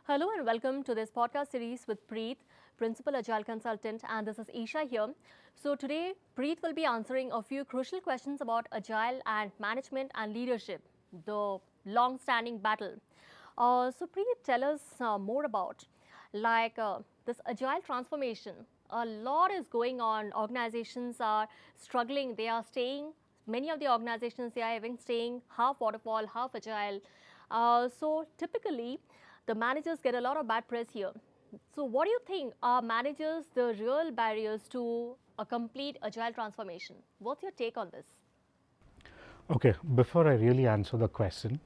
Hello and welcome to this podcast series with Preeth, Principal Agile Consultant, and this is Isha here. So today, Preeth will be answering a few crucial questions about Agile and management and leadership, the long-standing battle. Preeth, tell us more about this Agile transformation. A lot is going on. Organizations are struggling. They are staying. Many of the organizations, they are even staying half waterfall, half agile. Typically, the managers get a lot of bad press here. So what do you think are managers the real barriers to a complete agile transformation? What's your take on this? Okay, before I really answer the question,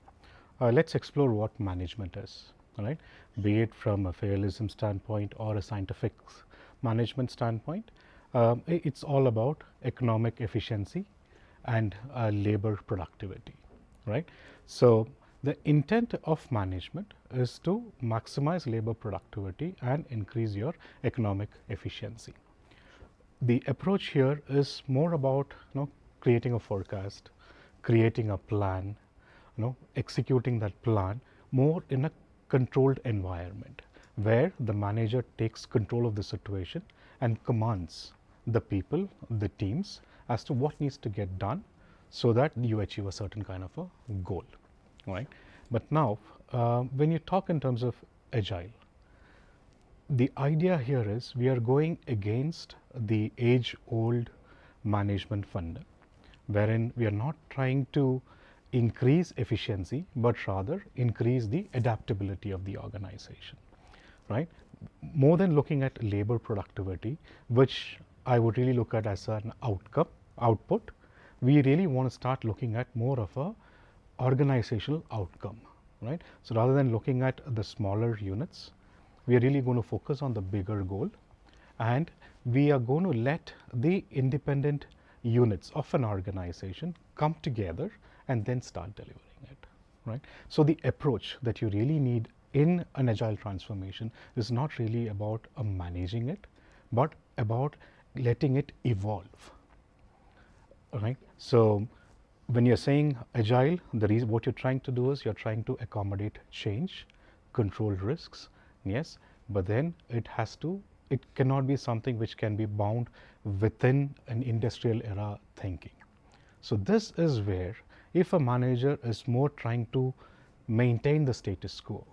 let's explore what management is, all right? Be it from a fairlism standpoint or a scientific management standpoint, it's all about economic efficiency and labor productivity, right? So the intent of management is to maximize labor productivity and increase your economic efficiency. The approach here is more about creating a forecast, creating a plan, executing that plan more in a controlled environment where the manager takes control of the situation and commands the people, the teams as to what needs to get done so that you achieve a certain kind of a goal, right? But now, when you talk in terms of agile, the idea here is we are going against the age-old management fund, wherein we are not trying to increase efficiency, but rather increase the adaptability of the organization, right? More than looking at labor productivity, which I would really look at as an output, we really want to start looking at more of a organizational outcome, right? So rather than looking at the smaller units, we are really going to focus on the bigger goal, and we are going to let the independent units of an organization come together and then start delivering it, right? So the approach that you really need in an agile transformation is not really about managing it, but about letting it evolve, right? So when you're saying agile, what you're trying to do is you're trying to accommodate change, control risks, yes, but then it cannot be something which can be bound within an industrial era thinking. So this is where if a manager is more trying to maintain the status quo,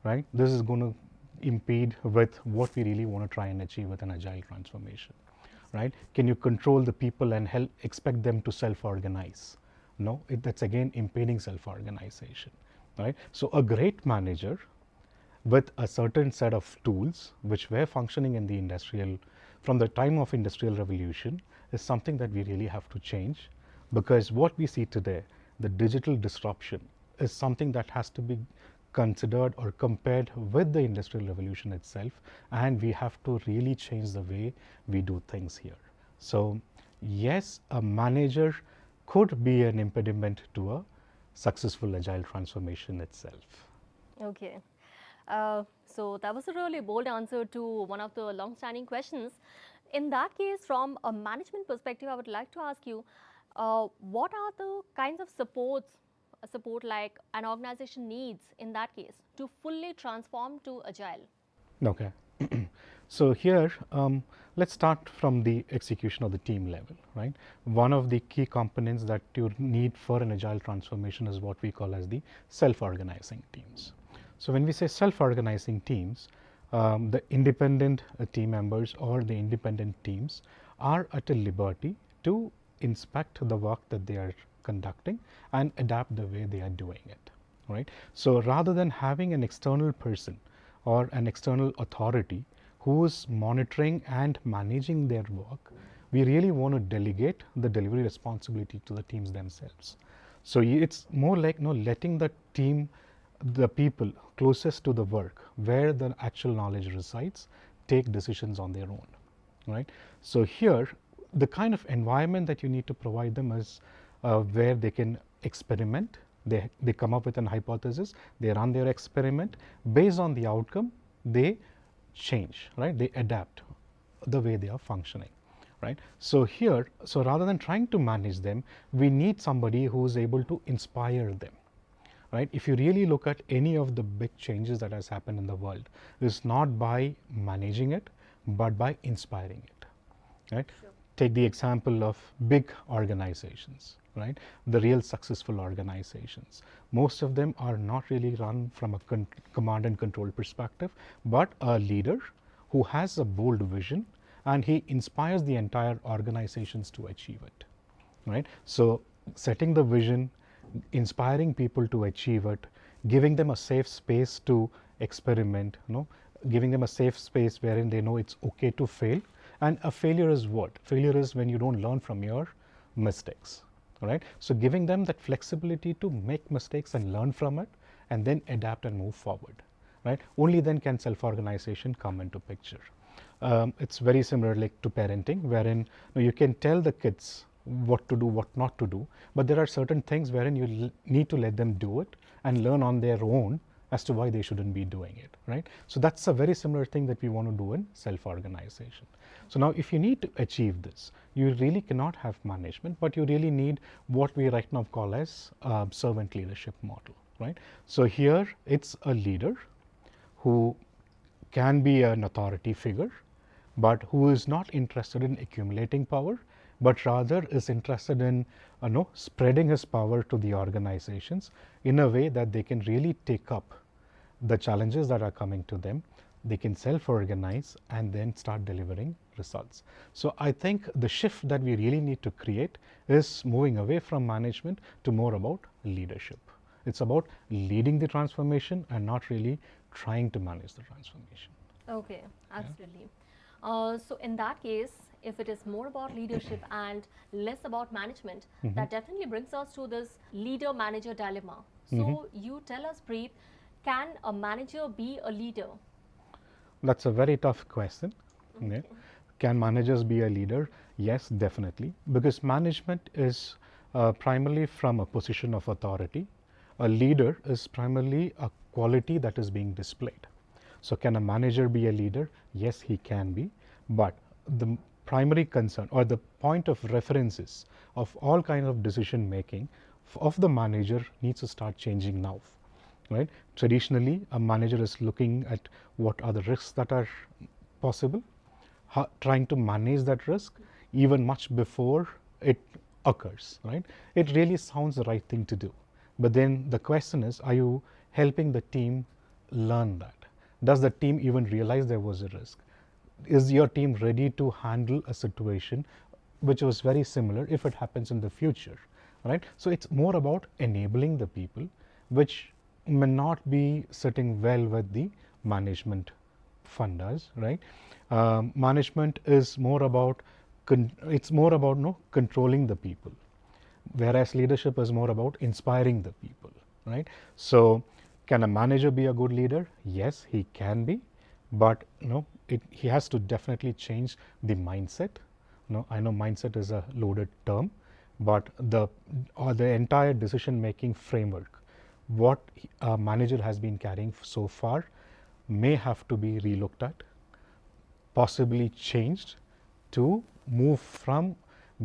right, this is going to impede with what we really want to try and achieve with an agile transformation, right? Can you control the people and expect them to self-organize? No, that's again impeding self-organization, right? So a great manager with a certain set of tools which were functioning in the from the time of industrial revolution is something that we really have to change, because what we see today, the digital disruption, is something that has to be considered or compared with the industrial revolution itself, and we have to really change the way we do things here. So yes, a manager could be an impediment to a successful agile transformation itself. Okay. So that was a really bold answer to one of the long-standing questions. In that case, from a management perspective, I would like to ask you, what are the kinds of support like an organization needs in that case to fully transform to agile? Okay. So here, let's start from the execution of the team level, right? One of the key components that you need for an agile transformation is what we call as the self-organizing teams. So when we say self-organizing teams, the independent team members or the independent teams are at a liberty to inspect the work that they are conducting and adapt the way they are doing it, right? So rather than having an external person or an external authority who is monitoring and managing their work, we really want to delegate the delivery responsibility to the teams themselves. So it's more like letting the team, the people closest to the work where the actual knowledge resides, take decisions on their own, right? So here, the kind of environment that you need to provide them is where they can experiment. They come up with an hypothesis, they run their experiment, based on the outcome they change, right? They adapt the way they are functioning, right? So here, so rather than trying to manage them, we need somebody who is able to inspire them, right? If you really look at any of the big changes that has happened in the world, it's not by managing it, but by inspiring it, right? Sure. Take the example of big organizations, right? The real successful organizations. Most of them are not really run from a command and control perspective, but a leader who has a bold vision and he inspires the entire organizations to achieve it, right? So setting the vision, inspiring people to achieve it, giving them a safe space to experiment, giving them a safe space wherein they know it's okay to fail. And a failure is what? Failure is when you don't learn from your mistakes, right? So giving them that flexibility to make mistakes and learn from it and then adapt and move forward, right? Only then can self-organization come into picture. It's very similar like to parenting, wherein you can tell the kids what to do, what not to do, but there are certain things wherein you need to let them do it and learn on their own as to why they shouldn't be doing it, right? So that's a very similar thing that we want to do in self-organization. So now if you need to achieve this, you really cannot have management, but you really need what we right now call as servant leadership model, right? So here it's a leader who can be an authority figure, but who is not interested in accumulating power, but rather is interested in spreading his power to the organizations in a way that they can really take up the challenges that are coming to them. They can self-organize and then start delivering results. So I think the shift that we really need to create is moving away from management to more about leadership. It's about leading the transformation and not really trying to manage the transformation. Okay, absolutely. So in that case, if it is more about leadership and less about management, that definitely brings us to this leader-manager dilemma. So you tell us, Preeth, can a manager be a leader? That's a very tough question. Okay. Can managers be a leader? Yes, definitely, because management is primarily from a position of authority. A leader is primarily a quality that is being displayed. So can a manager be a leader? Yes, he can be, but the primary concern or the point of references of all kinds of decision making of the manager needs to start changing now, right? Traditionally, a manager is looking at what are the risks that are possible, trying to manage that risk even much before it occurs, right? It really sounds the right thing to do. But then the question is, are you helping the team learn that? Does the team even realize there was a risk? Is your team ready to handle a situation which was very similar if it happens in the future, right? So it's more about enabling the people, which may not be sitting well with the management funders, right? Management is more about controlling the people, whereas leadership is more about inspiring the people, right? So can a manager be a good leader? Yes, he can be, but he has to definitely change the mindset. I know mindset is a loaded term, but the entire decision making framework, what a manager has been carrying so far, may have to be relooked at, possibly changed to move from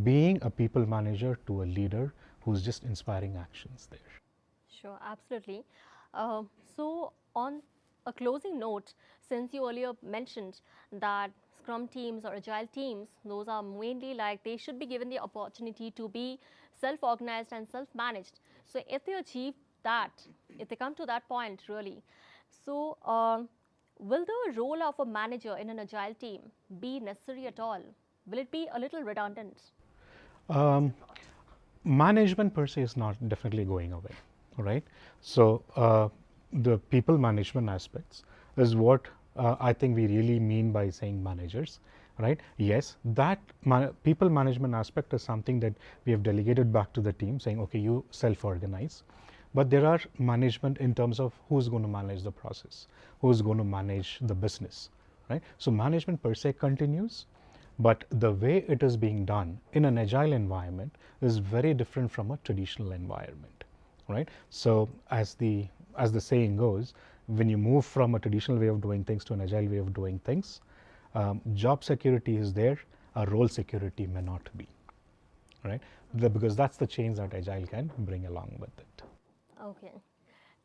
being a people manager to a leader who's just inspiring actions there. Sure, absolutely. So, on a closing note, since you earlier mentioned that Scrum teams or Agile teams, those are mainly like they should be given the opportunity to be self-organized and self-managed. So, if they achieve that, if they come to that point, really, so will the role of a manager in an Agile team be necessary at all? Will it be a little redundant? Management per se is not definitely going away, right? So the people management aspects is what I think we really mean by saying managers, right? Yes, that people management aspect is something that we have delegated back to the team, saying, okay, you self-organize. But there are management in terms of who's going to manage the process, who's going to manage the business, right? So management per se continues, but the way it is being done in an agile environment is very different from a traditional environment, right? So as the saying goes, when you move from a traditional way of doing things to an agile way of doing things, job security is there, role security may not be, right? Because that's the change that agile can bring along with it. Okay.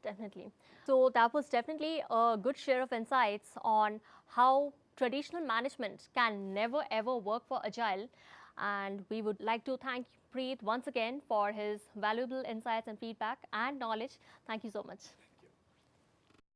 Definitely. So that was definitely a good share of insights on how traditional management can never ever work for Agile. And we would like to thank Preeth once again for his valuable insights and feedback and knowledge. Thank you so much.